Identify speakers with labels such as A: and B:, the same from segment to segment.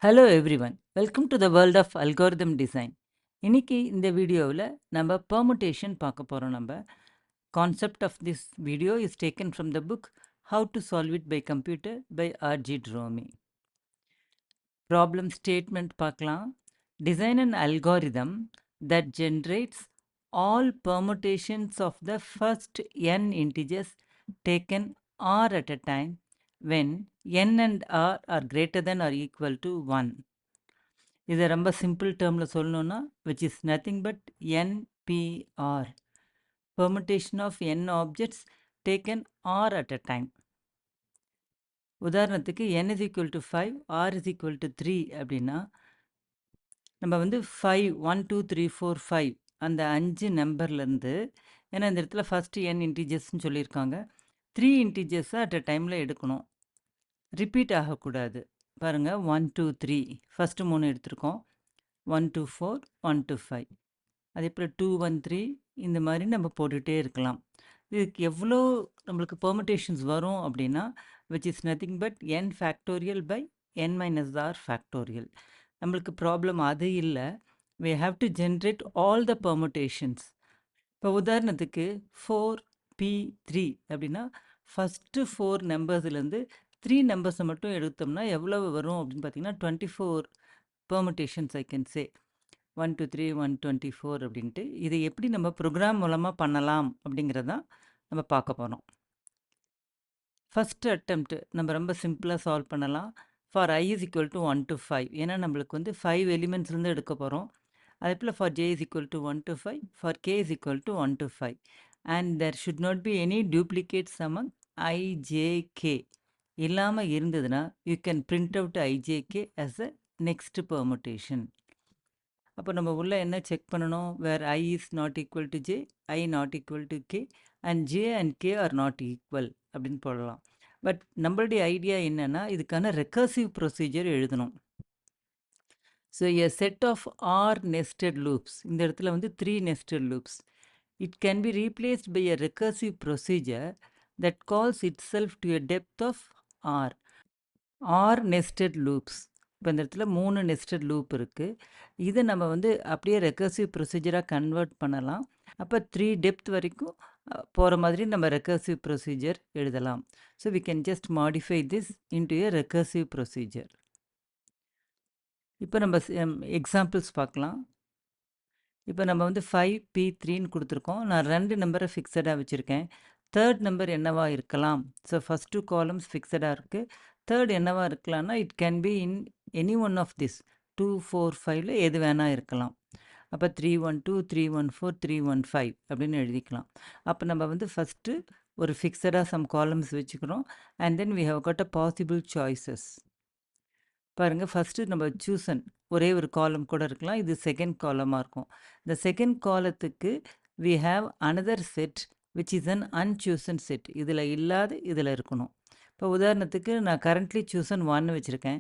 A: Hello everyone, welcome to the world of algorithm design. இன்னைக்கு இந்த வீடியோவில் நம்ம permutation பார்க்க போகிறோம். Concept of this video is taken from the book How to Solve It by Computer by R.G. Dromey. Problem statement பார்க்கலாம். Design an algorithm that generates all permutations of the first n integers taken r at a time when n and r are greater than or equal to 1. இதை ரொம்ப simple டேர்மில் சொல்லணுன்னா which is nothing but NPR, permutation of n objects taken r at a time. உதாரணத்துக்கு n is equal to 5, r is equal to 3 அப்படின்னா நம்ம 5 1 2 3 4 5 அந்த 5 நம்பர்லேருந்து, ஏன்னா இந்த இடத்துல ஃபஸ்ட்டு n இன்டீஜர்ஸ்னு சொல்லியிருக்காங்க, 3 இன்டீஜர்ஸை அட் அ டைமில் எடுக்கணும், ரிப்பீட் ஆகக்கூடாது. பாருங்கள் 1 2 3 ஃபஸ்ட்டு 3 எடுத்திருக்கோம், 1 2 4 1 2 5, அதே போல் 2 1 3 இந்த மாதிரி நம்ம போட்டுகிட்டே இருக்கலாம். இதுக்கு எவ்வளோ நம்மளுக்கு பெர்முடேஷன்ஸ் வரும் அப்படின்னா which is nothing but n factorial by n minus r factorial. நம்மளுக்கு ப்ராப்ளம் அது இல்லை, we have to generate all the permutations. இப்போ உதாரணத்துக்கு 4p3 அப்படின்னா ஃபஸ்ட்டு 4 நம்பர்ஸ்லேருந்து 3 நம்பர்ஸை மட்டும் எடுத்தோம்னா எவ்வளவு வரும் அப்படின்னு பார்த்தீங்கன்னா 24 permutations I can say. 1 2 3 124 அப்படின்ட்டு இதை எப்படி நம்ம ப்ரோக்ராம் மூலமாக பண்ணலாம் அப்படிங்கிறதான் நம்ம பார்க்க போகிறோம். ஃபஸ்ட்டு அட்டெம்ப்ட் நம்ம ரொம்ப சிம்பிளாக சால்வ் பண்ணலாம். For i is equal to 1 to 5, ஏன்னா நம்மளுக்கு 5 எலிமெண்ட்ஸ்லேருந்து எடுக்க போகிறோம். அதே போல் for j is equal to 1 to 5, for k is equal to 1 to 5, and there should not be any duplicates among I, j, k. இல்லாமல் இருந்ததுன்னா you can print out I, j, k as a next permutation. அப்போ நம்ம உள்ளே என்ன check பண்ணணும்? வேர் I is not equal to j, I not equal to k, and j and k are not equal அப்படின்னு போடலாம். But நம்மளுடைய idea என்னென்னா இதுக்கான ரெக்கர்சிவ் ப்ரொசீஜர் எழுதணும். So a set of R nested loops, இந்த இடத்துல 3 nested loops, it can be replaced by a recursive procedure that calls itself to a depth of R. R nested loops, இப்போ இந்த இடத்துல 3 nested loop இருக்குது. இதை நம்ம அப்படியே recursive ப்ரொசீஜராக convert பண்ணலாம். அப்போ 3 டெப்த் வரைக்கும் போகிற மாதிரி நம்ம ரெக்கர்சிவ் ப்ரொசீஜர் எழுதலாம். So we can just modify this into a recursive procedure. இப்போ நம்ம எக்ஸாம்பிள்ஸ் பார்க்கலாம். இப்போ நம்ம 5p3ன்னு கொடுத்துருக்கோம். நான் 2 நம்பரை ஃபிக்ஸடாக வச்சுருக்கேன். தேர்ட் நம்பர் என்னவா இருக்கலாம்? ஸோ ஃபஸ்ட் 2 காலம்ஸ் ஃபிக்ஸடாக இருக்குது. தேர்ட் என்னவா இருக்கலாம்னா it can be in any one of this 2 4 5ல் எது வேணால் இருக்கலாம். அப்போ 3 1 2 3 1 4 3 1 5 அப்படின்னு எழுதிக்கலாம். அப்போ நம்ம ஃபஸ்ட்டு ஒரு ஃபிக்ஸடாக சம் காலம்ஸ் வச்சுக்கிறோம், and then we have got a possible choices. பாருங்கள், ஃபஸ்ட்டு நம்ம சூசன் ஒரே ஒரு காலம் கூட இருக்கலாம், இது செகண்ட் காலமாக இருக்கும். இந்த செகண்ட் காலத்துக்கு we have another set which is an unchosen set, இதில் இல்லாத இதில் இருக்கணும். இப்போ உதாரணத்துக்கு நான் கரண்ட்லி சூசன் 1 வச்சுருக்கேன்.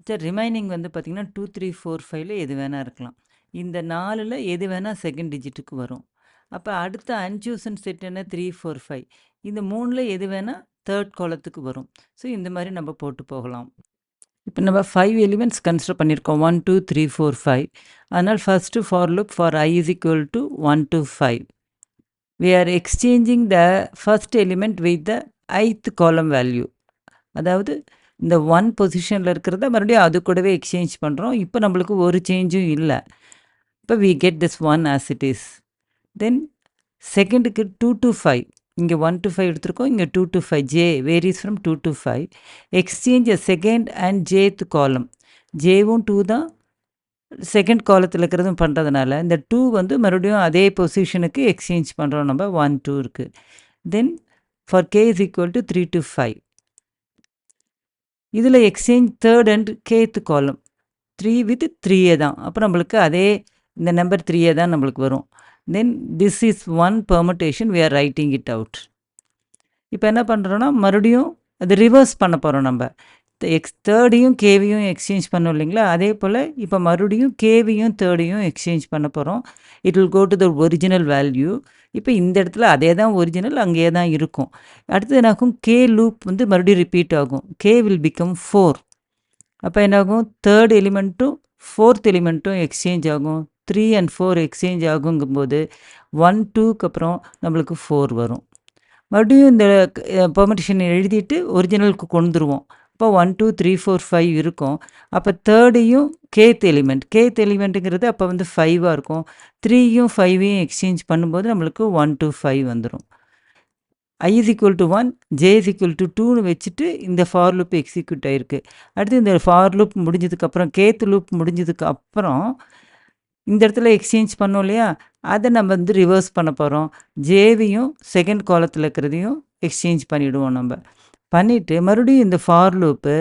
A: சரி, ரிமைனிங் பார்த்திங்கன்னா 2 3 4 5ல் எது வேணால் இருக்கலாம். இந்த 4ல் எது வேணால் செகண்ட் டிஜிட்டுக்கு வரும். அப்போ அடுத்த அன்சூசன் செட் என்ன? 3 4 5. இந்த 3ல் எது வேணால் தேர்ட் காலத்துக்கு வரும். ஸோ இந்த மாதிரி நம்ம போட்டு போகலாம். இப்போ நம்ம 5 எலிமெண்ட்ஸ் கன்சிடர் பண்ணியிருக்கோம், 1 2 3 4 5. அதனால் first for loop for I is equal to 1 to 5. We are exchanging the first element with the ith column value. அதாவது இந்த 1 பொசிஷனில் இருக்கிறத மறுபடியும் அது கூடவே எக்ஸ்சேஞ்ச் பண்ணுறோம். இப்போ நம்மளுக்கு ஒரு சேஞ்சும் இல்லை. இப்போ we get this 1 as it is. தென் செகண்டுக்கு 2 to 5, இங்கே 1 to 5 எடுத்திருக்கோம், இங்கே 2 to 5. j varies from 2 to 5. Exchange second and jth காலம், ஜேவும் 2 தான் செகண்ட் காலத்தில் இருக்கிறதும் பண்ணுறதுனால இந்த 2 மறுபடியும் அதே பொசிஷனுக்கு எக்ஸ்சேஞ்ச் பண்ணுறோம். நம்ம 1 2 இருக்குது. தென் for k is equal to 3 to 5. இதில் எக்ஸ்சேஞ்ச் தேர்ட் அண்ட் கேத் காலம் 3 with 3 தான். அப்போ நம்மளுக்கு அதே இந்த நம்பர் 3 தான் நம்மளுக்கு வரும். Then this is 1 permutation, we are writing it out. இப்போ என்ன பண்ணுறோன்னா மறுபடியும் அது ரிவர்ஸ் பண்ண போகிறோம். நம்ம தேர்டையும் கேவையும் எக்ஸ்சேஞ்ச் பண்ணோம் இல்லைங்களா, அதே போல் இப்போ மறுபடியும் கேவையும் தேர்டையும் எக்ஸ்சேஞ்ச் பண்ண போகிறோம். It will go to the original value. இப்போ இந்த இடத்துல அதே தான் ஒரிஜினல், அங்கேயே தான் இருக்கும். அடுத்தது என்னாகும்? கே லூப் மறுபடியும் ரிப்பீட் ஆகும். K will become 4. அப்போ என்னாகும், தேர்ட் எலிமெண்ட்டும் ஃபோர்த் எலிமெண்ட்டும் எக்ஸ்சேஞ்ச் ஆகும். 3 and 4 எக்ஸ்சேஞ்ச் ஆகுங்கும்போது 1 2க்கு அப்புறம் நம்மளுக்கு 4 வரும். மறுபடியும் இந்த பெர்முடேஷன் எழுதிட்டு ஒரிஜினலுக்கு கொண்டுருவோம். இப்போ 1 2 3 4 5 இருக்கும். அப்போ தேர்டையும் கேத் எலிமெண்ட்டுங்கிறது அப்போ வந்து 5ஆக இருக்கும். 3யும் 5ஐயும் எக்ஸ்சேஞ்ச் பண்ணும்போது நம்மளுக்கு 1 2 5 வந்துடும். I is equal to 1, J is equal to 2ன்னு வச்சுட்டு இந்த ஃபார் லூப் எக்ஸிக்யூட் ஆகிருக்கு. அடுத்து இந்த ஃபார் லூப் முடிஞ்சதுக்கப்புறம் கேத் லூப் முடிஞ்சதுக்கு அப்புறம் இந்த இடத்துல எக்ஸ்சேஞ்ச் பண்ணோம் இல்லையா, அதை நம்ம வந்து ரிவர்ஸ் பண்ண போகிறோம். ஜேவையும் செகண்ட் காலத்தில் இருக்கிறதையும் எக்ஸ்சேஞ்ச் பண்ணிவிடுவோம். நம்ம பண்ணிவிட்டு மறுபடியும் இந்த ஃபார் லூப்பு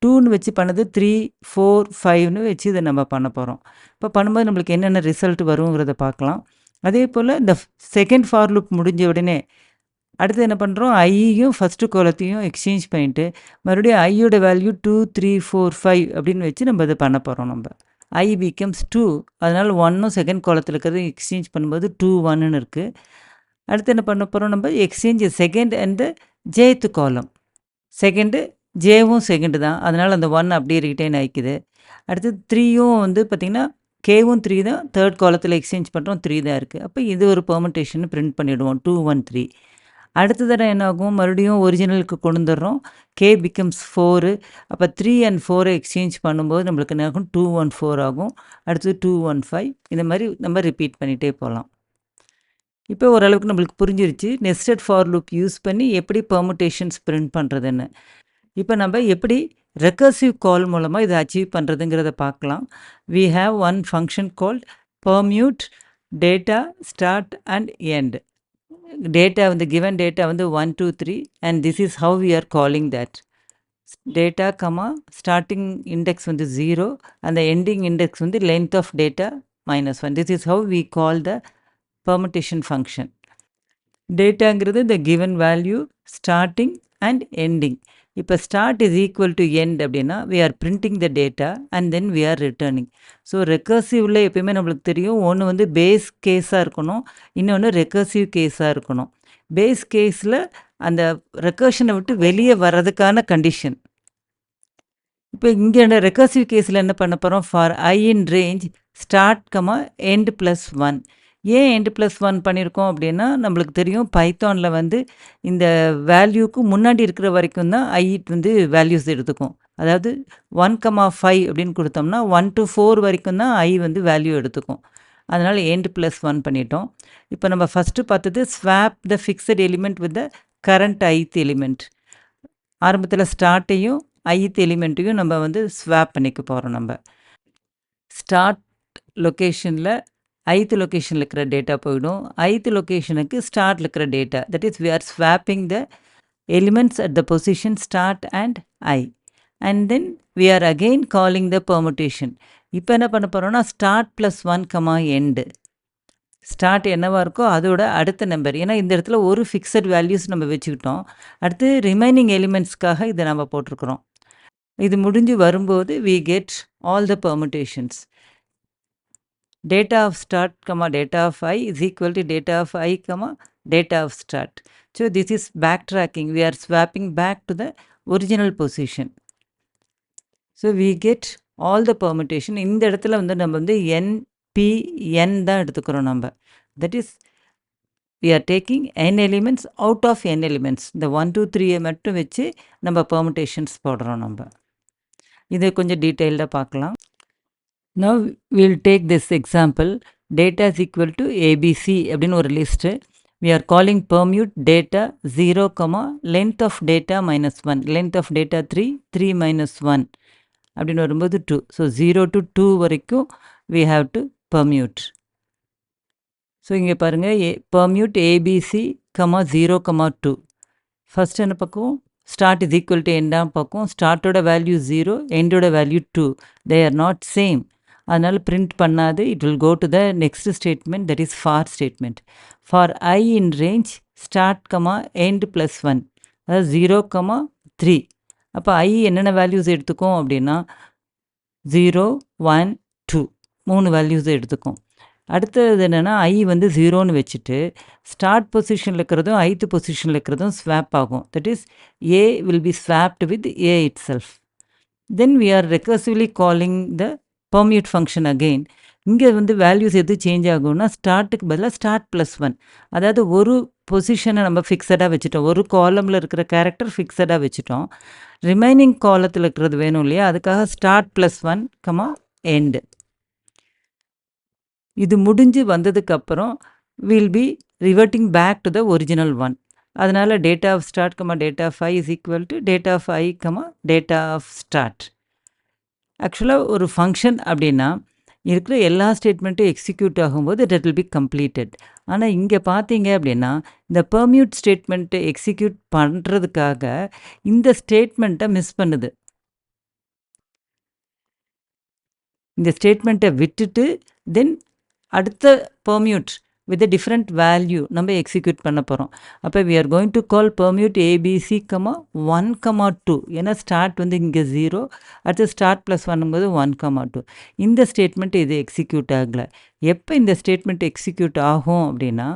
A: 2ன்னு வச்சு பண்ணது 3 4 5ன்னு வச்சு இதை நம்ம பண்ண போகிறோம். இப்போ பண்ணும்போது நம்மளுக்கு என்னென்ன ரிசல்ட் வருங்கிறத பார்க்கலாம். அதே போல் இந்த செகண்ட் ஃபார் லூப் முடிஞ்ச உடனே அடுத்து என்ன பண்ணுறோம், ஐயையும் ஃபஸ்ட்டு கோலத்தையும் எக்ஸ்சேஞ்ச் பண்ணிவிட்டு மறுபடியும் ஐயோட வேல்யூ 2 3 4 5 அப்படின்னு வச்சு நம்ம இதை பண்ண போகிறோம். நம்ம ஐ பிகம்ஸ் 2, அதனால் 1ம் செகண்ட் காலத்தில் இருக்கிறது எக்ஸ்சேஞ்ச் பண்ணும்போது 2 1ன்னு இருக்குது. அடுத்து என்ன பண்ண போகிறோம், நம்ம எக்ஸ்சேஞ்ச் செகண்ட் அண்ட் ஜேத்து காலம். செகண்டு ஜேவும் செகண்டு தான், அதனால் அந்த 1 அப்படியே ரிட்டைன் ஆகிக்குது. அடுத்து 3யும் வந்து பார்த்திங்கன்னா கேவும் 3 தான், தேர்ட் காலத்தில் எக்ஸ்சேஞ்ச் பண்ணுறோம் 3 தான் இருக்குது. அப்போ இது ஒரு பெர்முடேஷன் பிரிண்ட் பண்ணிவிடுவோம் 2 1 3. அடுத்த தடவை என்ன ஆகும், மறுபடியும் ஒரிஜினலுக்கு கொண்டு வந்துடுறோம். K becomes 4. அப்போ 3 and 4 எக்ஸ்சேஞ்ச் பண்ணும்போது நம்மளுக்கு என்ன ஆகும், 2 1 4 ஆகும். அடுத்து 2 1 5. இந்த மாதிரி நம்ம ரிப்பீட் பண்ணிகிட்டே போகலாம். இப்போ ஓரளவுக்கு நம்மளுக்கு புரிஞ்சிருச்சு நெஸ்டட் ஃபார் லூப் யூஸ் பண்ணி எப்படி பெர்முடேஷன்ஸ் பிரிண்ட் பண்ணுறதுன்னு. இப்போ நம்ம எப்படி ரெக்கர்சிவ் கால் மூலமாக இதை அச்சீவ் பண்ணுறதுங்கிறத பார்க்கலாம். we have one function called permute data start and end. Data வந்து given data வந்து 1 2 3 and this is how we are calling that. data starting index வந்து 0 and the ending index வந்து length of data -1. this is how we call the permutation function. டேட்டாங்கிறது the given value starting and ending. இப்போ start is equal to end அப்படின்னா we are printing the data and then we are returning. So ரெக்கர்சிவில் எப்பயுமே நம்மளுக்கு தெரியும், ஒன்று வந்து base கேஸாக இருக்கணும், இன்னொன்று ரெக்கர்சிவ் கேஸாக இருக்கணும். பேஸ் கேஸில் அந்த ரெக்கர்ஷனை விட்டு வெளியே வர்றதுக்கான கண்டிஷன். இப்போ இங்கே ரெக்கர்சிவ் கேஸில் என்ன பண்ண போகிறோம், for I in range start end +1. ஏன் எண்ட் +1 பண்ணியிருக்கோம் அப்படின்னா நம்மளுக்கு தெரியும் பைத்தானில் வந்து இந்த வேல்யூக்கு முன்னாடி இருக்கிற வரைக்கும் தான் ஐ வந்து வேல்யூஸ் எடுத்துக்கும். அதாவது 1 5 அப்படின்னு கொடுத்தோம்னா 1 to 4 வரைக்கும் தான் ஐ வந்து வேல்யூ எடுத்துக்கும். அதனால் எண்ட் +1 பண்ணிட்டோம். இப்போ நம்ம ஃபஸ்ட்டு பார்த்தது swap the fixed element with the current ith element. ஆரம்பத்தில் ஸ்டார்ட்டையும் ஐத் எலிமெண்ட்டையும் நம்ம வந்து ஸ்வாப் பண்ணிக்க போகிறோம். நம்ம ஸ்டார்ட் லொக்கேஷனில் ஐத்து லொக்கேஷனில் இருக்கிற டேட்டா போயிடும், ஐத்து லொக்கேஷனுக்கு ஸ்டார்ட்டில் இருக்கிற data, that is we are swapping the elements at the position start and I, and then we are again calling the permutation. இப்போ என்ன பண்ண போகிறோம்னா ஸ்டார்ட் +1 எண்டு. ஸ்டார்ட் என்னவாக இருக்கோ அதோட அடுத்த நம்பர், ஏன்னா இந்த இடத்துல ஒரு ஃபிக்ஸட் வேல்யூஸ் நம்ம வச்சுக்கிட்டோம். அடுத்து ரிமைனிங் எலிமெண்ட்ஸ்க்காக இதை நம்ம போட்டிருக்கிறோம். இது முடிஞ்சு வரும்போது we get all the permutations. data of start data of I is equal to data of I data of start. So this is backtracking. We are swapping back to the original position. So we get all the permutation. இந்த இடத்துல வந்து நம்ம வந்து NPN தான் எடுத்துக்கிறோம் நம்ம. That is we are taking n elements out of n elements. இந்த 1 2 3 மட்டும் வச்சு நம்ம permutations போடுறோம். நம்ம இதை கொஞ்சம் டீட்டெயில்டாக பார்க்கலாம். Now we will take this example. Data is equal to ABC அப்படின்னு ஒரு list. We are calling permute data 0, length of data -1. length of data 3 3 -1 அப்படின்னு வரும்போது 2. ஸோ 0 to 2 வரைக்கும் we have to permute. So இங்கே பாருங்கள் permute ABC, 0, 2. ஃபஸ்ட் என்ன பக்கம் start is equal to எண்டாம் பக்கம் ஸ்டார்ட்டோட வேல்யூ 0, எண்டோட value 2. they are not same. அதனால் பிரிண்ட் பண்ணாது. It will go to the next statement, that is for statement. For I in range start end +1, அதாவது 0, 3. அப்போ ஐ என்னென்ன வேல்யூஸ் எடுத்துக்கும் அப்படின்னா 0 1 2 3 வேல்யூஸ் எடுத்துக்கும். அடுத்தது என்னென்னா ஐ வந்து 0ன்னு வச்சுட்டு ஸ்டார்ட் பொசிஷனில் இருக்கிறதும் ஐத்து பொசிஷனில் இருக்கிறதும் ஸ்வாப் ஆகும். That is A will be swapped with A itself. Then we are recursively calling the permute function again. இங்கே வந்து வேல்யூஸ் எது சேஞ்ச் ஆகும்னா ஸ்டார்ட்டுக்கு பதிலாக ஸ்டார்ட் ப்ளஸ் ஒன், அதாவது ஒரு பொசிஷனை நம்ம ஃபிக்ஸடாக வச்சுட்டோம், ஒரு காலமில் இருக்கிற கேரக்டர் ஃபிக்ஸடாக வச்சுட்டோம், ரிமைனிங் காலத்தில் இருக்கிறது வேணும் இல்லையா, அதுக்காக start plus one comma end. இது முடிஞ்சு வந்ததுக்கப்புறம் will be reverting back to the original one. அதனால் data of start comma data of I is equal to data of I comma data of start. ஆக்சுவலாக ஒரு ஃபங்க்ஷன் அப்படின்னா இருக்கிற எல்லா ஸ்டேட்மெண்ட்டும் எக்ஸிக்யூட் ஆகும்போது இட் வில் பி கம்ப்ளீட்டட். ஆனால் இங்கே பார்த்தீங்க அப்படின்னா இந்த பெர்மியூட் ஸ்டேட்மெண்ட்டை எக்ஸிக்யூட் பண்ணுறதுக்காக இந்த ஸ்டேட்மெண்ட்டை மிஸ் பண்ணுது. இந்த ஸ்டேட்மெண்ட்டை விட்டுட்டு தென் அடுத்த பெர்மியூட் வித் a different value நம்ம எக்ஸிக்யூட் பண்ண போகிறோம். அப்போ we are going to call permute ABC, 1, 2. ஏன்னா ஸ்டார்ட் வந்து இங்கே 0, அடுத்து ஸ்டார்ட் ப்ளஸ் பண்ணும்போது 1, 2. இந்த ஸ்டேட்மெண்ட் இது எக்ஸிக்யூட் ஆகலை. எப்போ இந்த ஸ்டேட்மெண்ட் எக்ஸிக்யூட் ஆகும் அப்படின்னா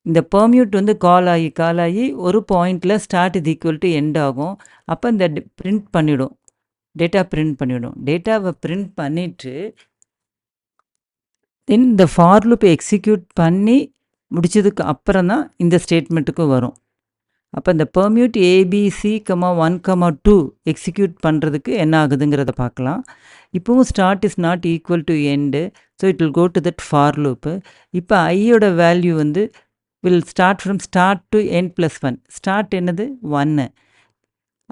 A: இந்த பெர்மியூட் வந்து கால் ஆகி ஒரு பாயிண்டில் ஸ்டார்ட் இது ஈக்குவல் டு எண்ட் ஆகும். அப்போ இந்த பிரிண்ட் பண்ணிவிடும், டேட்டா பிரிண்ட் பண்ணிவிடும். டேட்டாவை பிரிண்ட் பண்ணிவிட்டு தென் இந்த ஃபார் லூப் எக்ஸிக்யூட் பண்ணி முடிச்சதுக்கு அப்புறம் தான் இந்த ஸ்டேட்மெண்ட்டுக்கு வரும். அப்போ இந்த பெர்மியூட் ஏபிசி, 1, 2 எக்ஸிக்யூட் பண்ணுறதுக்கு என்ன ஆகுதுங்கிறத பார்க்கலாம். இப்போவும் start is not equal to end, so it will go to that for loop. இப்போ ஐயோட வேல்யூ வந்து will start from start to end plus 1. Start என்னது 1.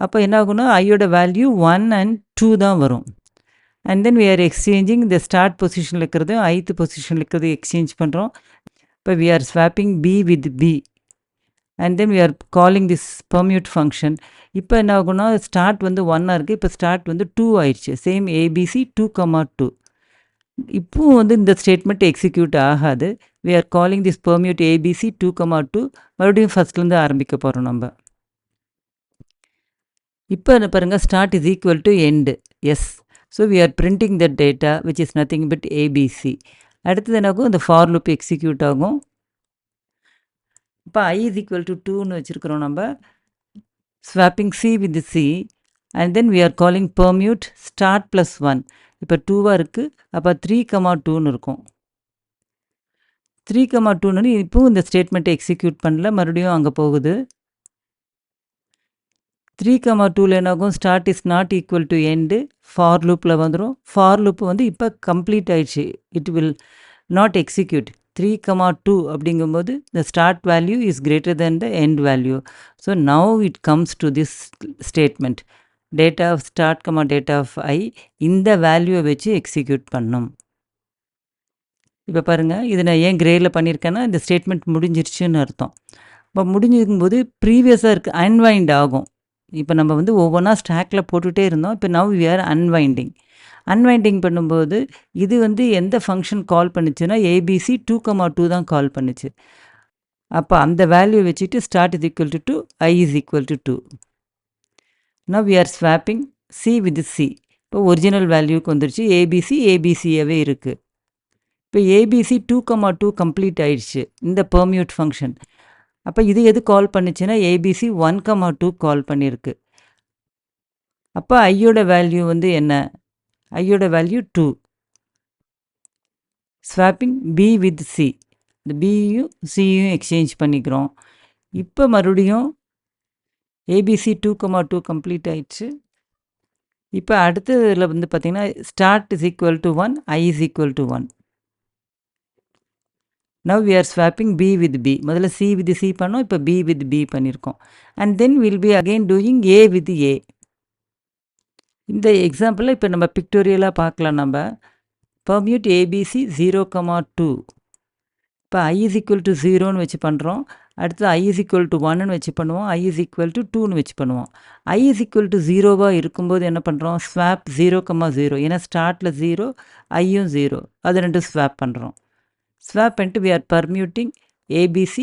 A: அப்போ என்ன ஆகுனா ஐயோட வேல்யூ 1 and 2 தான் வரும். And then we are exchanging the start position இருக்கிறது ith position இருக்கிறது எக்ஸ்சேஞ்ச் பண்ணுறோம். இப்போ we are swapping b with b and then we are calling this permute function. இப்போ என்ன ஆகுனா ஸ்டார்ட் வந்து 1 இருக்குது, இப்போ ஸ்டார்ட் வந்து 2 ஆயிடுச்சு. Same ABC 2, 2. இப்போவும் வந்து இந்த ஸ்டேட்மெண்ட் எக்ஸிக்யூட் ஆகாது. we are calling this permute ABC 2, 2. மறுபடியும் ஃபஸ்ட்லேருந்து ஆரம்பிக்க போகிறோம் நம்ம. இப்போ என்ன பாருங்கள், start is equal to end. Yes, so we are printing the data which is nothing but ABC. அடுத்தது என்னாகும், இந்த ஃபார் லூப் எக்ஸிக்யூட் ஆகும். இப்போ I is equal to 2ன்னு வச்சுருக்கிறோம் நம்ம. Swapping C with C and then we are calling permute start plus 1. இப்போ 2வாக இருக்குது, அப்போ 3, 2ன்னு இருக்கும். 3, 2ன்னு இப்போவும் இந்த ஸ்டேட்மெண்ட்டை எக்ஸிக்யூட் பண்ணல, மறுபடியும் அங்கே போகுது. 3, 2ல் என்னாகும், start is not equal to end, for லூப்பில் வந்துடும். ஃபார் லூப் வந்து இப்போ கம்ப்ளீட் ஆயிடுச்சு, இட் வில் நாட் எக்ஸிக்யூட். 3, 2 அப்படிங்கும்போது the start value is greater then the end value. So now it comes to this statement data of start data of I, இந்த வேல்யூவை வச்சு execute பண்ணும். இப்போ பாருங்கள், இது நான் ஏன் கிரேயில் பண்ணியிருக்கேன்னா இந்த ஸ்டேட்மெண்ட் முடிஞ்சிருச்சுன்னு அர்த்தம். இப்போ முடிஞ்சிருக்கும்போது ப்ரீவியஸாக இருக்குது அன்வைண்ட் ஆகும். இப்போ நம்ம வந்து ஒவ்வொன்றா ஸ்டாக்கில் போட்டுகிட்டே இருந்தோம். இப்போ நவ் வி ஆர் அன்வைண்டிங் பண்ணும்போது இது வந்து எந்த ஃபங்க்ஷன் கால் பண்ணுச்சுன்னா ஏபிசி 2, 2 தான் கால் பண்ணுச்சு. அப்போ அந்த வேல்யூ வச்சுட்டு start is equal to 2, I is equal to 2. Now we are swapping C with C. இப்போ ஒரிஜினல் வேல்யூக்கு வந்துருச்சு, ஏபிசியாகவே இருக்குது. இப்போ ஏபிசி 2, 2 கம்ப்ளீட் ஆயிடுச்சு இந்த பெர்மியூட் ஃபங்க்ஷன். அப்போ இது எது கால் பண்ணுச்சுன்னா ஏபிசி 1, 2 கால் பண்ணியிருக்கு. அப்போ ஐயோட வேல்யூ வந்து என்ன, ஐயோட value 2. Swapping B with C, இந்த பியும் சியும் எக்ஸ்சேஞ்ச் பண்ணிக்கிறோம். இப்போ மறுபடியும் ஏபிசி 2, 2 கம்ப்ளீட் ஆயிடுச்சு. இப்போ அடுத்ததில் வந்து பார்த்திங்கன்னா start is equal to 1, I is equal to 1. Now we are swapping B with B. முதல்ல C with C பண்ணோம், இப்போ B with B பண்ணியிருக்கோம். And then we'll be again doing A with A. இந்த எக்ஸாம்பிளில் இப்போ நம்ம பிக்டோரியலாக பார்க்கலாம். நம்ம permute ABC 0, 2. இப்போ I is equal to 0ன்னு வச்சு பண்ணுறோம். அடுத்து I is equal to 1ன்னு வச்சு பண்ணுவோம். I is equal to 2ன்னு வச்சு பண்ணுவோம். I is equal to 0வாக இருக்கும்போது என்ன பண்ணுறோம், ஸ்வாப் 0, 0. ஏன்னா ஸ்டார்ட்டில் 0, ஐயும் 0, அது ரெண்டு ஸ்வாப் பண்ணுறோம். ஸ்வாப் பண்ணிட்டு we are permuting ABC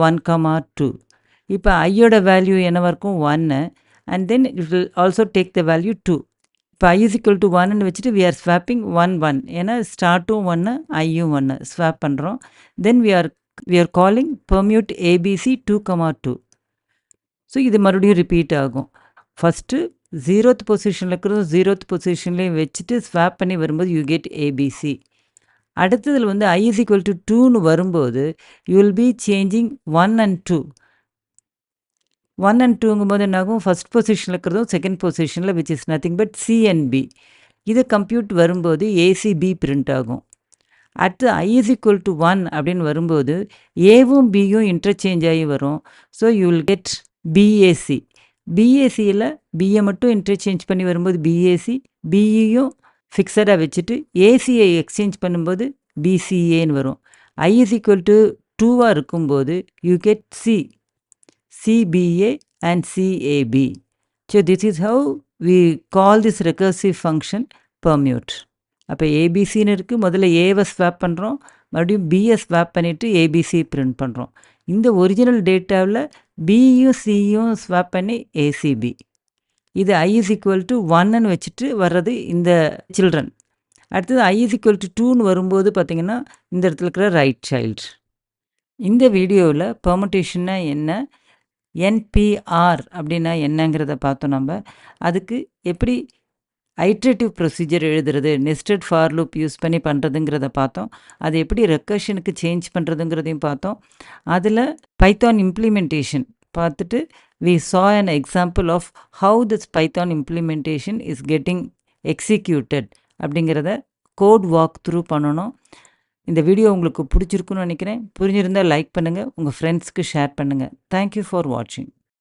A: 1, 2. இப்போ ஐயோட வேல்யூ என்னவாக இருக்கும், 1, and then it will also take the value 2. இப்போ I is equal to 1ன்னு வச்சுட்டு we are swapping 1, 1. ஏன்னா ஸ்டார்ட்டும் 1, ஐயும் 1 ஸ்வாப் பண்ணுறோம். then we are calling permute ABC 2, 2. So இது மறுபடியும் ரிப்பீட் ஆகும். ஃபஸ்ட்டு 0th பொசிஷனில் இருக்கிறதும் 0th பொசிஷன்லேயும் வச்சுட்டு ஸ்வாப் பண்ணி வரும்போது யூ கெட் ஏபிசி. அடுத்ததில் வந்து I is equal to 2ன்னு வரும்போது you will be changing 1 and 2. 1 and 2ங்கும்போது என்னாகும், ஃபஸ்ட் பொசிஷனில் இருக்கிறதும் செகண்ட் பொசிஷனில் which is nothing but C and B. இது கம்ப்யூட் வரும்போது ஏசிபி பிரிண்ட் ஆகும். அடுத்து I is equal to 1 அப்படின்னு வரும்போது ஏவும் பியும் இன்டர்சேஞ்ச் ஆகி வரும். So you will get BAC. பிஏசியில் பியை மட்டும் இன்டர்சேஞ்ச் பண்ணி வரும்போது பிஏசி, பிஇயும் ஃபிக்ஸடாக வச்சுட்டு ஏசியை எக்ஸ்சேஞ்ச் பண்ணும்போது பிசிஏன்னு வரும். I is equal to 2வாக இருக்கும்போது you get C, CBA and CAB. So this is how we call this recursive function permute. அப்போ ஏபிசின்னு இருக்குது, முதல்ல ஏவை ஸ்வாப் பண்ணுறோம், மறுபடியும் பியை ஸ்வாப் பண்ணிவிட்டு ஏபிசி பிரிண்ட் பண்ணுறோம். இந்த ஒரிஜினல் டேட்டாவில் பியும் சியும் ஸ்வாப் பண்ணி ஏசிபி. இது I is equal to 1ன்னு வச்சுட்டு வர்றது இந்த சில்ட்ரன். அடுத்தது I is equal to 2ன்னு வரும்போது பார்த்திங்கன்னா இந்த இடத்துல இருக்கிற ரைட் சைல்டு. இந்த வீடியோவில் பெர்முட்டேஷன்னா என்ன, NPR அப்படின்னா என்னங்கிறத பார்த்தோம். நம்ம அதுக்கு எப்படி ஐட்ரேட்டிவ் ப்ரொசீஜர் எழுதுறது, நெஸ்டட் ஃபார் லூப் யூஸ் பண்ணி பண்ணுறதுங்கிறத பார்த்தோம். அது எப்படி ரெக்கர்ஷனுக்கு சேஞ்ச் பண்ணுறதுங்கிறதையும் பார்த்தோம். அதில் பைத்தான் இம்ப்ளிமெண்டேஷன் பார்த்துட்டு we saw an example of how this Python implementation is getting executed அப்படிங்கிறத கோட் வாக் த்ரூ பண்ணணும். இந்த வீடியோ உங்களுக்கு பிடிச்சிருக்குன்னு நினைக்கிறேன். புரிஞ்சிருந்தால் லைக் பண்ணுங்கள், உங்கள் ஃப்ரெண்ட்ஸ்க்கு ஷேர் பண்ணுங்கள். தேங்க்யூ ஃபார் வாட்சிங்.